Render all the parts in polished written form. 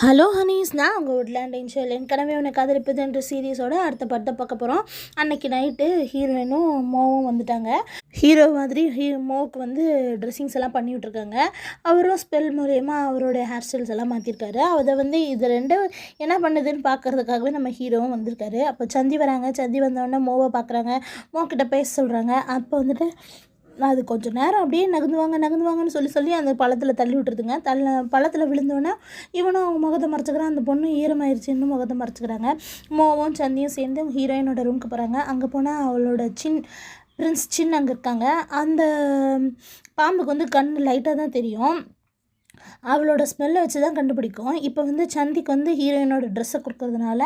Hello Honey's, நான் உங்கள் woodland angel. ஏற்கனவே உன்னை காதலிப்பதுன்ற சீரீஸோட அடுத்த படத்தை பார்க்க போகிறோம். அன்றைக்கி நைட்டு ஹீரோயினும் மோவும் வந்துட்டாங்க. ஹீரோ மாதிரி மோவுக்கு வந்து ட்ரெஸ்ஸிங்ஸ் எல்லாம் பண்ணி விட்ருக்காங்க. அவரும் ஸ்பெல் மூலயமா அவரோட ஹேர் ஸ்டைல்ஸ் எல்லாம் மாற்றிருக்காரு. அதை வந்து இது ரெண்டும் என்ன பண்ணுதுன்னு பார்க்குறதுக்காகவே நம்ம ஹீரோவும் வந்திருக்காரு. அப்போ சந்தி வராங்க. சந்தி வந்தோடனே மோவை பார்க்குறாங்க. மோக்கிட்ட பேச சொல்கிறாங்க. அப்போ வந்துட்டு அது கொஞ்சம் நேரம் அப்படியே நகர்ந்துவாங்கன்னு சொல்லி அந்த பள்ளத்தில் தள்ளி விட்டுருதுங்க. பள்ளத்தில் விழுந்தோன்னே இவனும் அவங்க முகத்தை மறைச்சிக்கிறான். அந்த பொண்ணு ஈரமாயிருச்சு, இன்னும் முகத்தை மறைச்சிக்கிறாங்க. மோவும் சந்தியும் சேர்ந்து ஹீரோயினோட ரூமுக்கு போகிறாங்க. அங்கே போனால் அவளோட பிரின்ஸ் சின் அங்கே இருக்காங்க. அந்த பாம்புக்கு வந்து கண் லைட்டாக தான் தெரியும். அவளோட ஸ்மெல்லை வச்சு தான் கண்டுபிடிக்கும். இப்போ வந்து சந்திக்கு வந்து ஹீரோயினோட ட்ரெஸ்ஸை கொடுக்கறதுனால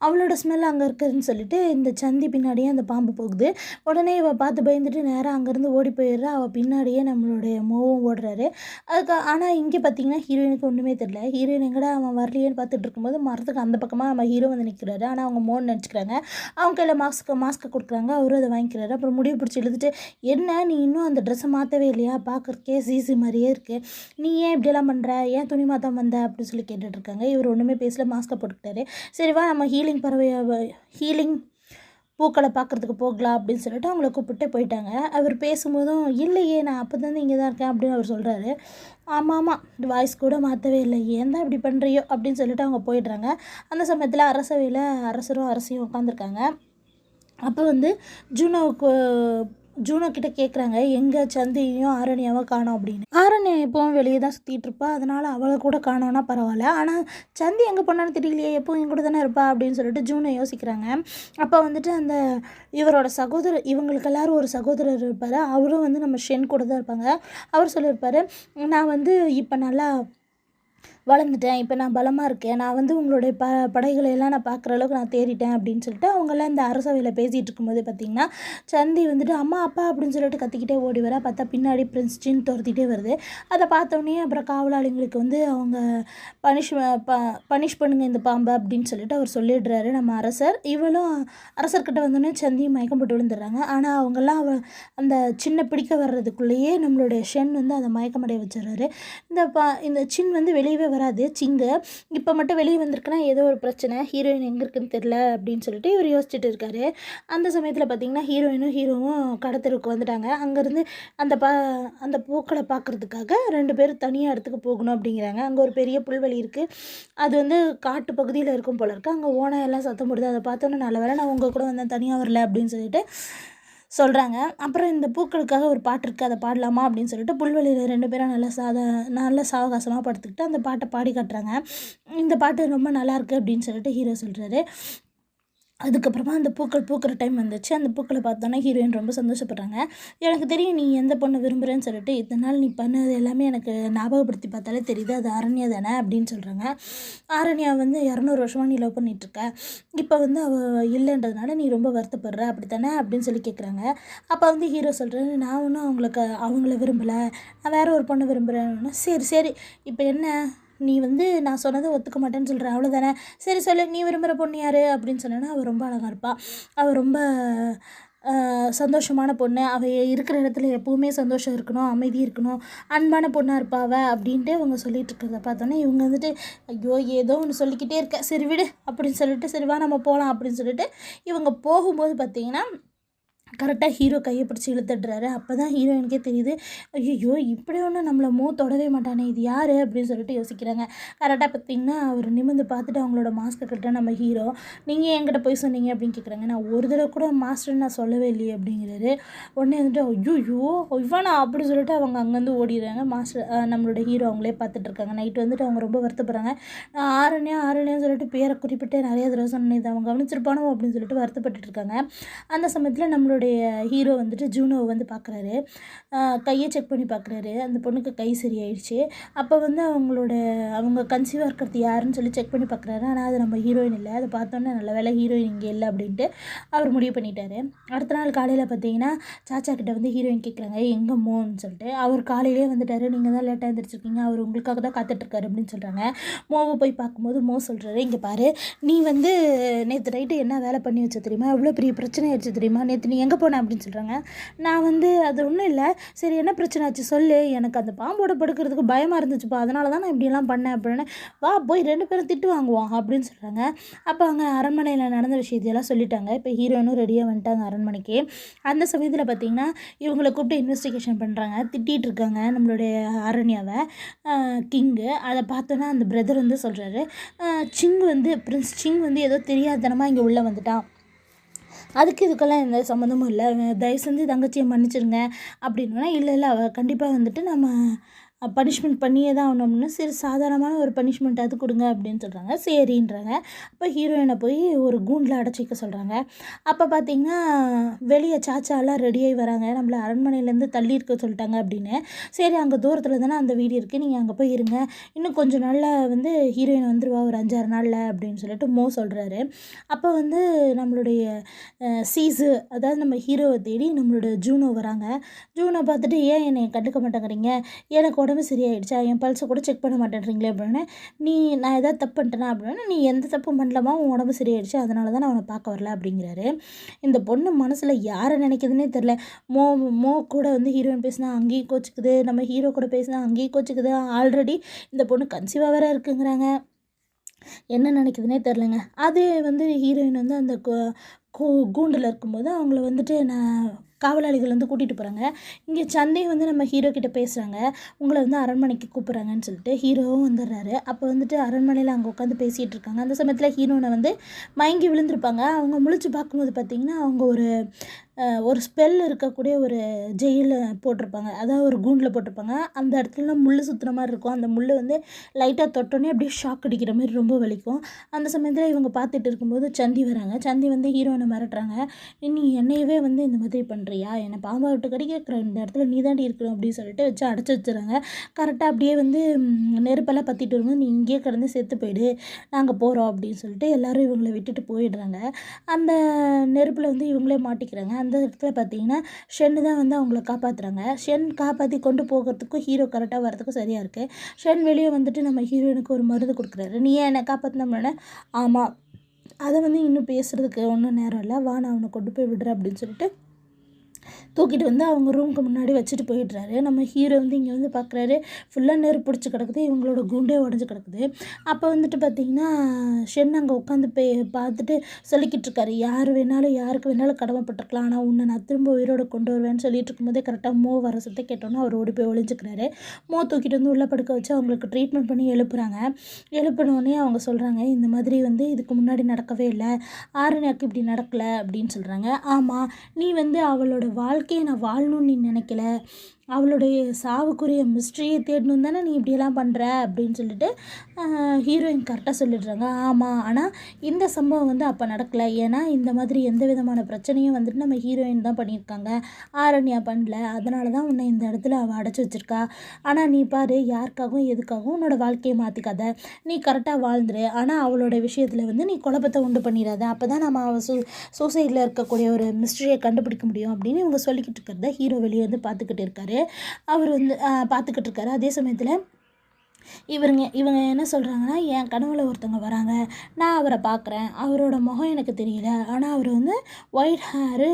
அவளோட ஸ்மெல் அங்கே இருக்குதுன்னு சொல்லிட்டு இந்த சந்தி பின்னாடியே அந்த பாம்பு போகுது. உடனே இவள் பார்த்து பயந்துட்டு நேராக அங்கேருந்து ஓடி போயிடுறா. அவள் பின்னாடியே நம்மளுடைய மோவும் ஓடுறாரு. ஆனால் இங்கே பார்த்திங்கன்னா ஹீரோயினுக்கு ஒன்றுமே தெரியல. ஹீரோயின் எங்கடா அவன் வரலையேன்னு பார்த்துட்டு இருக்கும்போது மரத்துக்கு அந்த பக்கமாக நம்ம ஹீரோ வந்து நிற்கிறாரு. ஆனால் அவங்க மோன்னு நினச்சிக்கிறாங்க. அவங்க கையில் மாஸ்க்கை கொடுக்குறாங்க. அவரும் அதை வாங்கிக்கிறாரு. அப்புறம் முடிவு பிடிச்சி இழுத்துட்டு, என்ன நீ இன்னும் அந்த ட்ரெஸ்ஸை மாற்றவே இல்லையா, பார்க்குறக்கே சிசி மாதிரியே இருக்குது, நீ ஏன் இப்படியெல்லாம் பண்ணுற, ஏன் துணி மாற்றம் வந்த அப்படின்னு சொல்லி கேட்டுட்ருக்காங்க. இவர் ஒன்றுமே பேசல, மாஸ்க்கை போட்டுக்கிட்டாரு. சரிவா நம்ம ஹீலிங் பூக்களை பார்க்குறதுக்கு போகலாம் அப்படின்னு சொல்லிட்டு அவங்கள கூப்பிட்டு போயிட்டாங்க. அவர் பேசும்போதும் இல்லையே, நான் அப்போ தான் இங்கே தான் இருக்கேன் அப்படின்னு அவர் சொல்கிறாரு. ஆமாம், வாய்ஸ் கூட மாற்றவே இல்லை, ஏன் தான் இப்படி பண்ணுறியோ அப்படின்னு சொல்லிட்டு அவங்க போயிடுறாங்க. அந்த சமயத்தில் அரசவையில் அரசரும் அரசியும் உட்காந்துருக்காங்க. அப்போ வந்து ஜூனோ கிட்ட கேட்குறாங்க, எங்கே சந்தியையும் ஆரண்யாவை காணோம் அப்படின்னு. ஆரண்யா எப்போவும் வெளியே தான் சுற்றிட்டு இருப்பா, அதனால் அவளை கூட காணோன்னா பரவாயில்ல, ஆனால் சந்தி எங்கே போனான்னு தெரியலையே, எப்போவும் என் கூட தானே இருப்பா அப்படின்னு சொல்லிட்டு ஜூனோ யோசிக்கிறாங்க. அப்போ வந்துட்டு அந்த இவரோட சகோதரர், இவங்களுக்கு எல்லோரும் ஒரு சகோதரர் இருப்பார். அவரும் வந்து நம்ம ஷென் கூட தான் இருப்பாங்க. அவர் சொல்லியிருப்பார், நான் வந்து இப்போ நல்லா வளர்ந்துட்டேன், இப்போ நான் பலமாக இருக்கேன், நான் வந்து உங்களுடைய படைகளை எல்லாம் நான் பார்க்குற அளவுக்கு நான் தேறிட்டேன் அப்படின்னு சொல்லிட்டு அவங்களாம் இந்த அரசவையில் பேசிகிட்டு இருக்கும்போது பார்த்திங்கன்னா சந்தி வந்துட்டு அம்மா அப்பா அப்படின்னு சொல்லிட்டு கத்திக்கிட்டே ஓடி வர. பார்த்தா பின்னாடி பிரின்ஸ் சின் துரத்திட்டே வருது. அதை பார்த்தோன்னே அப்புறம் காவலாளிங்களுக்கு வந்து அவங்க பனிஷ் பண்ணுங்க இந்த பாம்பை அப்படின்னு சொல்லிட்டு அவர் சொல்லிடுறாரு நம்ம அரசர். இவளும் அரசர்கிட்ட வந்தோடனே சந்தியும் மயக்கம் போட்டு விழுந்துடுறாங்க. ஆனால் அவங்கெல்லாம் அந்த சின்ன பிடிக்க வர்றதுக்குள்ளேயே நம்மளுடைய ஷென் வந்து அதை மயக்கமடைய வச்சிடறாரு. இந்த சின் வந்து வெளியவே வராது. சிங்கு இப்போ மட்டும் வெளியே வந்திருக்குன்னா ஏதோ ஒரு பிரச்சனை, ஹீரோயின் எங்கே இருக்குன்னு தெரில அப்படின்னு சொல்லிட்டு இவர் யோசிச்சுட்டு இருக்காரு. அந்த சமயத்தில் பார்த்திங்கன்னா ஹீரோவும் கடத்தருக்கு வந்துட்டாங்க. அங்கேருந்து அந்த பூக்களை பார்க்குறதுக்காக 2 பேரும் தனியாக இடத்துக்கு போகணும் அப்படிங்கிறாங்க. அங்கே ஒரு பெரிய புல்வெளி இருக்குது. அது வந்து காட்டு பகுதியில் இருக்கும் போல இருக்குது. அங்கே ஓனாயெல்லாம் சத்தம் போடுது. அதை பார்த்தோன்னே நல்ல வேலை நான் உங்கள் கூட வந்தேன், தனியாக வரல அப்படின்னு சொல்லிட்டு சொல்கிறாங்க. அப்புறம் இந்த பூக்களுக்காக ஒரு பாட்டு இருக்குது, அதை பாடலாமா அப்படின்னு சொல்லிட்டு புல்வெளியில் 2 பேரும் நல்ல சாவகாசமாக படுத்துக்கிட்டு அந்த பாட்டை பாடி காட்டுறாங்க. இந்த பாட்டு ரொம்ப நல்லாயிருக்கு அப்படின்னு சொல்லிட்டு ஹீரோ சொல்கிறாரு. அதுக்கப்புறமா அந்த பூக்கள் பூக்கிற டைம் வந்துச்சு. அந்த பூக்களை பார்த்தோன்னா ஹீரோயின் ரொம்ப சந்தோஷப்படுறாங்க. எனக்கு தெரியும் நீ எந்த பொண்ணை விரும்புகிறேன்னு சொல்லிட்டு, இத்தனை நாள் நீ பண்ணது எல்லாமே எனக்கு ஞாபகப்படுத்தி பார்த்தாலே தெரியுது, அது ஆரண்யா தானே அப்படின்னு சொல்கிறாங்க. ஆரண்யா வந்து 200 வருஷமாக நீ லவ் பண்ணிகிட்ருக்க, இப்போ வந்து அவள் இல்லைன்றதுனால நீ ரொம்ப வருத்தப்படுற அப்படி தானே அப்படின்னு சொல்லி கேட்குறாங்க. அப்போ வந்து ஹீரோ சொல்கிறேன், நான் ஒன்றும் அவங்கள விரும்பலை, நான் வேறு ஒரு பொண்ணை விரும்புகிறேன்னா, சரி இப்போ என்ன, நீ வந்து நான் சொன்னதை ஒத்துக்க மாட்டேன்னு சொல்கிறேன் அவ்வளோதானே, சரி சொல்லு, நீ விரும்புகிற பொண்ணு யார் அப்படின்னு சொன்னேன்னா, அவள் ரொம்ப அழகாக இருப்பாள், அவள் ரொம்ப சந்தோஷமான பொண்ணு, அவள் இருக்கிற இடத்துல எப்போவுமே சந்தோஷம் இருக்கணும், அமைதி இருக்கணும், அன்பான பொண்ணாக இருப்பாவ அப்படின்ட்டு இவங்க சொல்லிகிட்டு இருக்கிறத பார்த்தோன்னே இவங்க வந்துட்டு ஐயோ ஏதோ ஒன்று சொல்லிக்கிட்டே இருக்க, சரி விடு அப்படின்னு சொல்லிட்டு சரிவா நம்ம போகலாம் அப்படின்னு சொல்லிட்டு இவங்க போகும்போது பார்த்திங்கன்னா கரெக்டாக ஹீரோ கையை பிடிச்சி இழுத்துடுறாரு. அப்போ தான் ஹீரோயினுக்கே தெரியுது, ஐயோ இப்படி ஒன்று நம்மளை தொடவே மாட்டானே, இது யார் அப்படின்னு சொல்லிட்டு யோசிக்கிறாங்க. கரெக்டாக பார்த்திங்கன்னா அவர் நிமிர்ந்து பார்த்துட்டு அவங்களோட மாஸ்க்கை கிட்ட நம்ம ஹீரோ, நீங்கள் என்கிட்ட போய் சொன்னீங்க அப்படின்னு கேட்குறாங்க. நான் ஒரு தடவை கூட மாஸ்டர் நான் சொல்லவே இல்லையே அப்படிங்கிறாரு. உடனே வந்துட்டு ஐயோ இவனா அப்படி சொல்லிட்டு அவங்க அங்கேருந்து ஓடிடுறாங்க. நம்மளோட ஹீரோ அவங்களே பார்த்துட்ருக்காங்க. நைட்டு வந்துட்டு அவங்க ரொம்ப வருத்தப்படுறாங்க. நான் ஆரண்யான்னு சொல்லிட்டு பேரை குறிப்பிட்டு நிறைய தடவை சொன்னேன், இதை அவங்க கவனிச்சிருப்பானோ அப்படின்னு சொல்லிட்டு வருத்தப்பட்டு இருக்காங்க. அந்த சமயத்தில் நம்மளுடைய ஹீரோ வந்துட்டு ஜூனோவை வந்து பார்க்குறாரு. கையை செக் பண்ணி பார்க்குறாரு. அந்த பொண்ணுக்கு கை சரியாயிடுச்சு. அப்போ வந்து அவங்க கன்சீவாக இருக்கிறது யாருன்னு சொல்லி செக் பண்ணி பார்க்குறாரு. ஆனால் அது நம்ம ஹீரோயின் இல்லை. அதை பார்த்தோன்னே நல்ல வேலை ஹீரோயின் இங்கே இல்லை அப்படின்ட்டு அவர் முடிவு பண்ணிட்டாரு. அடுத்த நாள் காலையில் பார்த்தீங்கன்னா சாச்சா கிட்ட வந்து ஹீரோயின் கேட்குறாங்க எங்கே மோன்னு சொல்லிட்டு. அவர் காலையிலே வந்துட்டார், நீங்கள் தான் லேட்டாக எழுந்திரிச்சிருக்கீங்க, அவர் உங்களுக்காக தான் காத்துட்ருக்காரு அப்படின்னு சொல்கிறாங்க. மோவை போய் பார்க்கும்போது மோ சொல்கிறாரு, இங்கே பாரு, நீ வந்து நேற்று நைட்டு என்ன வேலை பண்ணி வச்ச தெரியுமா, எவ்வளோ பெரிய பிரச்சனை ஆயிடுச்சு தெரியுமா, நேற்று நீ எங்கே போனேன் அப்படின்னு சொல்கிறாங்க. நான் வந்து அது ஒன்றும் இல்லை, சரி என்ன பிரச்சனை ஆச்சு சொல்லு, எனக்கு அந்த பாம்போட படுக்கிறதுக்கு பயமாக இருந்துச்சுப்பா, அதனால தான் நான் இப்படியெல்லாம் பண்ணேன் அப்படின்னு. வா போய் 2 பேரும் திட்டு வாங்குவோம் அப்படின்னு சொல்கிறாங்க. அப்போ அங்கே அரண்மனையில் நடந்த விஷயத்தையெல்லாம் சொல்லிட்டாங்க. இப்போ ஹீரோயினும் ரெடியாக வந்துட்டாங்க அரண்மனைக்கு. அந்த சமயத்தில் பார்த்திங்கன்னா இவங்களை கூப்பிட்டு இன்வெஸ்டிகேஷன் பண்ணுறாங்க, திட்டிகிட்டு இருக்காங்க நம்மளுடைய அரண்யாவை. கிங்கு அதை பார்த்தோன்னா அந்த பிரதர் வந்து சொல்கிறாரு, சிங் வந்து பிரின்ஸ் சிங் வந்து ஏதோ தெரியாதனமாக இங்கே உள்ளே வந்துட்டான், அதுக்கு இதுக்கெல்லாம் எந்த சம்மந்தமும் இல்லை, தயவு செஞ்சு தங்கச்சியை மன்னிச்சிருங்க அப்படின்னா. இல்லை அவள் கண்டிப்பாக வந்துட்டு நம்ம பனிஷ்மெண்ட் பண்ணியே தான் ஆகணும்னு, சரி சாதாரணமான ஒரு பனிஷ்மெண்ட் அது கொடுங்க அப்படின்னு சொல்கிறாங்க. சரின்றாங்க. அப்போ ஹீரோயினை போய் ஒரு கூண்டில் அடைச்சி வைக்க சொல்கிறாங்க. அப்போ பார்த்திங்கன்னா வெளியே சாச்சாலாம் ரெடியாகி வராங்க, நம்மளை அரண்மனையிலேருந்து தள்ளி இருக்க சொல்லிட்டாங்க அப்படின்னு. சரி அங்கே தூரத்தில் தானே அந்த வீடு இருக்குது, நீங்கள் அங்கே போய் இருங்க, இன்னும் கொஞ்சம் நாளில் வந்து ஹீரோயின் வந்துடுவா, ஒரு 5-6 நாளில் அப்படின்னு சொல்லிட்டு மோ சொல்கிறாரு. அப்போ வந்து நம்மளுடைய சீஸு, அதாவது நம்ம ஹீரோவை தேடி நம்மளோட ஜூனோ வராங்க. ஜூனோ பார்த்துட்டு ஏன் என்னை கண்டுக்க மாட்டேங்கிறீங்க, எனக்கு உடம்பு சரியாயிடுச்சா, என் பல்ஸை கூட செக் பண்ண மாட்டேன்றீங்களே அப்படின்னு. நான் ஏதாவது தப்பு பண்ணிட்டேனா அப்படின்னா, நீ எந்த தப்பும் பண்ணலாமா, உன் உடம்பு சரியாயிடுச்சு, அதனால தான் நான் அவனை பார்க்க வரல அப்படிங்கிறாரு. இந்த பொண்ணு மனசில் யாரை நினைக்குதுன்னே தெரில. மோ கூட வந்து ஹீரோயின் பேசினா அங்கேயும் கோச்சிக்குது, நம்ம ஹீரோ கூட பேசினா அங்கேயும் கோச்சிக்குது. ஆல்ரெடி இந்த பொண்ணு கன்சீவாக வேறு இருக்குங்கிறாங்க. என்ன நினைக்குதுன்னே தெரிலங்க. அது வந்து ஹீரோயின் வந்து அந்த கூண்டில் இருக்கும்போது அவங்கள வந்துட்டு காவலாளிகள் வந்து கூட்டிகிட்டு போகிறாங்க. இங்கே சந்தை வந்து நம்ம ஹீரோ கிட்டே பேசுகிறாங்க, உங்களை வந்து அரண்மனைக்கு கூப்பிட்றாங்கன்னு சொல்லிட்டு. ஹீரோவும் வந்துடுறாரு. அப்போ வந்துட்டு அரண்மனையில் அங்கே உட்காந்து பேசிகிட்டு இருக்காங்க. அந்த சமயத்தில் ஹீரோனை வந்து மயங்கி விழுந்திருப்பாங்க. அவங்க முழிச்சு பார்க்கும்போது பார்த்திங்கன்னா அவங்க ஒரு ஸ்பெல் இருக்கக்கூடிய ஒரு ஜெயிலில் போட்டிருப்பாங்க, அதாவது ஒரு கூண்டில் போட்டிருப்பாங்க. அந்த இடத்துல முள் சுற்றுற மாதிரி இருக்கும். அந்த முள் வந்து லைட்டாக தொட்டோன்னே அப்படியே ஷாக் அடிக்கிற மாதிரி ரொம்ப வலிக்கும். அந்த சமயத்தில் இவங்க பார்த்துட்டு இருக்கும்போது சந்தி வராங்க. சந்தி வந்து ஹீரோனை மிரட்டுறாங்க, நீ என்னையவே வந்து இந்த மாதிரி பண்ணுறியா, என்னை பாம்பா விட்டு கடிக்கிற இந்த இடத்துல நீ தாண்டி இருக்கணும் அப்படின்னு சொல்லிட்டு வச்சு அடைச்சி வச்சுறாங்க. கரெக்டாக அப்படியே வந்து நெருப்பெல்லாம் பற்றிட்டு வரும்போது, நீ இங்கேயே கிடந்து செத்து போயிடு, நாங்கள் போகிறோம் அப்படின்னு சொல்லிட்டு எல்லோரும் இவங்களை விட்டுட்டு போயிடுறாங்க. அந்த நெருப்பில் வந்து இவங்களே மாட்டிக்கிறாங்க. அந்த இடத்துல பார்த்தீங்கன்னா ஷென்னு தான் வந்து அவங்கள காப்பாற்றுறாங்க. ஷென் காப்பாற்றி கொண்டு போகிறதுக்கும் ஹீரோ கரெக்டாக வரதுக்கும் சரியாக இருக்குது. ஷென் வெளியே வந்துட்டு நம்ம ஹீரோயினுக்கு ஒரு மருந்து கொடுக்குறாரு. நீ ஏன் என்னை காப்பாற்றினோம்னா, ஆமாம் அதை வந்து இன்னும் பேசுகிறதுக்கு ஒன்றும் நேரம் இல்லை, வா நான் அவனை கொண்டு போய் விடுறேன் அப்படின்னு சொல்லிட்டு தூக்கிட்டு வந்து அவங்க ரூமுக்கு முன்னாடி வச்சுட்டு போயிடுறாரு. நம்ம ஹீரோ வந்து இங்கே வந்து பார்க்குறாரு, ஃபுல்லாக நெருப்பு பிடிச்சி கிடக்குது, இவங்களோட குண்டே உடஞ்சி கிடக்குது. அப்போ வந்துட்டு பார்த்திங்கன்னா ஷென் அங்கே உட்காந்து பார்த்துட்டு சொல்லிக்கிட்டு இருக்காரு, யாருக்கு வேணாலும் கடமைப்பட்டிருக்கலாம், ஆனால் உன்னை நான் திரும்ப உயிரோடு கொண்டு வருவேன்னு சொல்லிட்டு இருக்கும்போதே கரெக்டாக மோ வர சத்தம் கேட்டோன்னா அவர் ஓடி போய் ஒழிஞ்சிக்கிறாரு. மோ தூக்கிட்டு வந்து உள்ளே படுக்க வச்சு அவங்களுக்கு ட்ரீட்மெண்ட் பண்ணி எழுப்புறாங்க. எழுப்பினோடனே அவங்க சொல்கிறாங்க, இந்த மாதிரி வந்து இதுக்கு முன்னாடி நடக்கவே இல்லை, ஆரண்யாக்கு இப்படி நடக்கலை அப்படின்னு சொல்கிறாங்க. ஆமாம், நீ வந்து அவளோட வாழ்க்கையை நான் வாழணும்னு நீ நினைக்கல, அவளுடைய சாவுக்குரிய மிஸ்ட்ரியை தேடணும் தானே நீ இப்படியெல்லாம் பண்ணுற அப்படின்னு சொல்லிட்டு ஹீரோயின் கரெக்டாக சொல்லிடுறாங்க. ஆமாம், ஆனால் இந்த சம்பவம் வந்து அப்போ நடக்கலை, ஏன்னா இந்த மாதிரி எந்த விதமான பிரச்சனையும் வந்துட்டு நம்ம ஹீரோயின் தான் பண்ணியிருக்காங்க, ஆரண்யா பண்ணல, அதனால தான் உன்னை இந்த இடத்துல அவள் அடைச்சி வச்சுருக்கா. ஆனால் நீ பாரு, யாருக்காகவும் எதுக்காகவும் உன்னோட வாழ்க்கையை மாற்றிக்காத, நீ கரெக்டாக வாழ்ந்துரு, ஆனால் அவளோட விஷயத்தில் வந்து நீ குழப்பத்தை உண்டு பண்ணிடாத, அப்போ தான் நம்ம அவள் சூசைடில் இருக்கக்கூடிய ஒரு மிஸ்ட்ரியை கண்டுபிடிக்க முடியும் அப்படின்னு இவங்க சொல்லிக்கிட்டு இருக்கிறத ஹீரோ வெளியே வந்து பார்த்துக்கிட்டு இருக்காரு. அவர் வந்து பார்த்துக்கிட்டு இருக்காரு. அதே சமயத்தில் இவங்க என்ன சொல்கிறாங்கன்னா, என் கனவுல ஒருத்தவங்க வராங்க, நான் அவரை பார்க்குறேன், அவரோட முகம் எனக்கு தெரியல, ஆனால் அவர் வந்து white hair,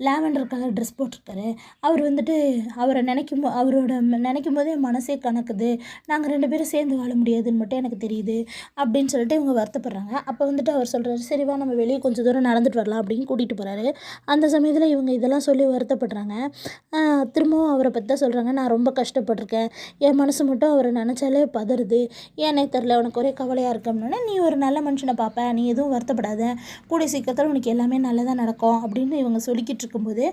lavender colour dress போட்டிருக்காரு, அவர் வந்துட்டு அவரை நினைக்கும் போதே மனசே கணக்குது, நாங்கள் 2 பேரும் சேர்ந்து வாழ முடியாதுன்னு மட்டும் எனக்கு தெரியுது அப்படின்னு சொல்லிட்டு இவங்க வருத்தப்படுறாங்க. அப்போ வந்துட்டு அவர் சொல்கிறாரு, சரிவா நம்ம வெளியே கொஞ்சம் தூரம் நடந்துட்டு வரலாம் அப்படின்னு கூட்டிகிட்டு போகிறாரு. அந்த சமயத்தில் இவங்க இதெல்லாம் சொல்லி வருத்தப்படுறாங்க. திரும்பவும் அவரை பற்றி தான் சொல்கிறாங்க, நான் ரொம்ப கஷ்டப்பட்டிருக்கேன், என் மனசு மட்டும் அவரை நினச்சாலே பதறுது, ஏன்னே தெரில, உனக்கு ஒரே கவலையாக இருக்கணும்னா நீ ஒரு நல்ல மனுஷனை பார்ப்ப, நீ எதுவும் வருத்தப்படாத, கூடிய சீக்கிரத்தில் உனக்கு எல்லாமே நல்லதாக நடக்கும் அப்படின்னு இவங்க சொல்லிக்கிட்டு இருக்கும்போது,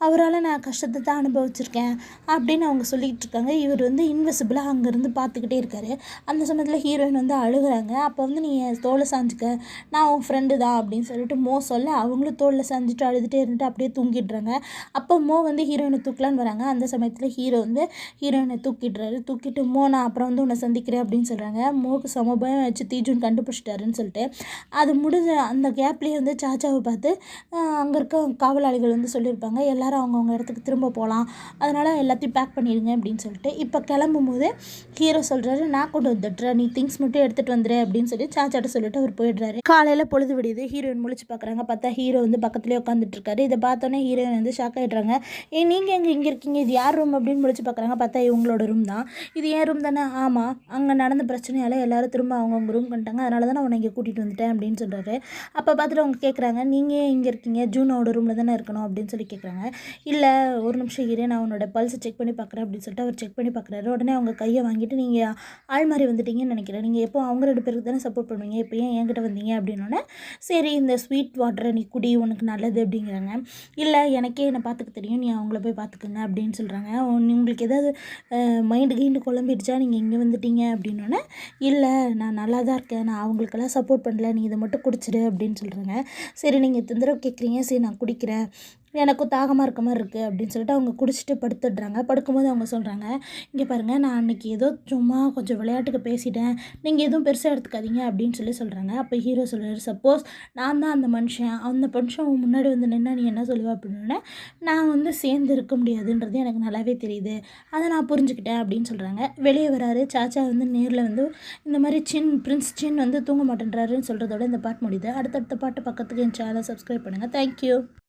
அவரால் நான் கஷ்டத்தை தான் அனுபவிச்சிருக்கேன் அப்படின்னு அவங்க சொல்லிக்கிட்டு இருக்காங்க. இவர் வந்து இன்விசிபிளாக அங்கேருந்து பார்த்துக்கிட்டே இருக்காரு. அந்த சமயத்தில் ஹீரோயின் வந்து அழுகிறாங்க. அப்போ வந்து நீ என் தோலை சாஞ்சிக்க, நான் உன் ஃப்ரெண்டு தான் அப்படின்னு சொல்லிட்டு மோ சொல்ல, அவங்களும் தோளில் சாஞ்சிட்டு அழுதுகிட்டே இருந்துட்டு அப்படியே தூங்கிடுறாங்க. அப்போ மோ வந்து ஹீரோயினை தூக்கலான்னு வராங்க. அந்த சமயத்தில் ஹீரோ வந்து ஹீரோயினை தூக்கிடுறாரு. தூக்கிட்டு நான் அப்புறம் அப்புறம் வந்து உன்னை சந்திக்கிறேன் அப்படின்னு சொல்கிறாங்க. மோக்கு சமபயம் வச்சு தீஜுன் கண்டுபிடிச்சிட்டாருன்னு சொல்லிட்டு அது முடிஞ்ச அந்த கேப்லேயே வந்து சாச்சாவை பார்த்து அங்கே இருக்க காவலாளிகள் வந்து சொல்லியிருப்பாங்க எல்லாரும் அவங்கவுங்க இடத்துக்கு திரும்ப போகலாம், அதனால் எல்லாத்தையும் பேக் பண்ணிடுங்க அப்படின்னு சொல்லிட்டு. இப்போ கிளம்பும் போது ஹீரோ சொல்கிறாரு, நான் கொண்டு வந்துட்டுறேன், நீ திங்ஸ் மட்டும் எடுத்துகிட்டு வந்துடு அப்படின்னு சொல்லி சாச்சாட்ட சொல்லிட்டு அவர் போயிடுறாரு. காலையில் பொழுது விடியுது. ஹீரோயின் முழிச்சு பார்க்குறாங்க. பார்த்தா ஹீரோ வந்து பக்கத்துலேயே உட்காந்துட்டு இருக்காரு. இதை பார்த்தோன்னே ஹீரோயின் வந்து ஷாக் ஆகிடுறாங்க. நீங்கள் எங்கே இங்கே இருக்கீங்க, இது யார் ரூம் அப்படின்னு முழிச்சு பார்க்குறாங்க. பார்த்தா இவங்களோட ரூம் தான். இது ஏன் ரூம் தானே? ஆமாம், அங்கே நடந்த பிரச்சனையால் எல்லாரும் திரும்ப அவங்கவுங்க ரூம் பண்ணிட்டாங்க, அதனால தான் நான் உன்னை இங்கே கூட்டிகிட்டு வந்துட்டேன் அப்படின்னு சொல்கிறாரு. அப்போ பார்த்துட்டு அவங்க கேட்குறாங்க, நீங்கள் ஏன் இங்கே இருக்கீங்க, ஜூனோட ரூமில் தானே இருக்கணும் அப்படின்னு சொல்லி கேட்குறாங்க. இல்லை ஒரு நிமிஷம் ஹீரோ, நான் உன்னோட பல்ஸை செக் பண்ணி பார்க்குறேன் அப்படின்னு சொல்லிட்டு அவர் செக் பண்ணி பார்க்குறாரு. உடனே அவங்க கையை வாங்கிட்டு, நீங்கள் ஆள் மாதிரி வந்துட்டீங்கன்னு நினைக்கிறேன், நீங்கள் எப்போ அவங்க 2 பேருக்கு தானே சப்போர்ட் பண்ணுவீங்க, இப்போ ஏன் என்கிட்ட வந்தீங்க அப்படின்னோடனே, சரி இந்த ஸ்வீட் வாட்டரை நீ குடி, உனக்கு நல்லது அப்படிங்கிறாங்க. இல்லை எனக்கே என்னை பார்த்துக்க தெரியும், நீ அவங்கள போய் பார்த்துக்குங்க அப்படின்னு சொல்கிறாங்க. உங்களுக்கு ஏதாவது மைண்டு குழம்பிடுச்சா நீங்கள் இங்கே வந்துட்டீங்க அப்படின்னோடனே, இல்லை நான் நல்லா தான் இருக்கேன், நான் அவங்களுக்கெல்லாம் சப்போர்ட் பண்ணல, நீ இதை மட்டும் குடிச்சிடு அப்படின்னு சொல்கிறாங்க. சரி நீங்கள் தொந்தரவு கேட்குறீங்க, சரி நான் குடிக்கிறேன், எனக்கும் தாகமாக இருக்க மாதிரி இருக்குது அப்படின்னு சொல்லிட்டு அவங்க குடிச்சிட்டு படுத்துடுறாங்க. படுக்கும்போது அவங்க சொல்கிறாங்க, இங்கே பாருங்கள், நான் அன்றைக்கி ஏதோ சும்மா கொஞ்சம் விளையாட்டுக்கு பேசிட்டேன், நீங்கள் எதுவும் பெருசாக எடுத்துக்காதீங்க அப்படின்னு சொல்கிறாங்க. அப்போ ஹீரோ சொல்கிறார், சப்போஸ் நான் தான் அந்த மனுஷன் முன்னாடி வந்து நின்னா நீ என்ன சொல்லுவ அப்படின்னோடனே, நான் வந்து சேர்ந்து இருக்க முடியாதுன்றது எனக்கு நல்லாவே தெரியுது, அதை நான் புரிஞ்சுக்கிட்டேன் அப்படின்னு சொல்கிறாங்க. வெளியே வராரு. சாச்சா வந்து நேரில் வந்து இந்த மாதிரி பிரின்ஸ் சின் வந்து தூங்க மாட்டேன்றாருன்னு சொல்கிறதோட இந்த பாட்டு முடியுது. அடுத்தடுத்த பாட்டு பக்கத்துக்கு என் சேனலை சப்ஸ்கிரைப் பண்ணுங்கள். தேங்க்யூ.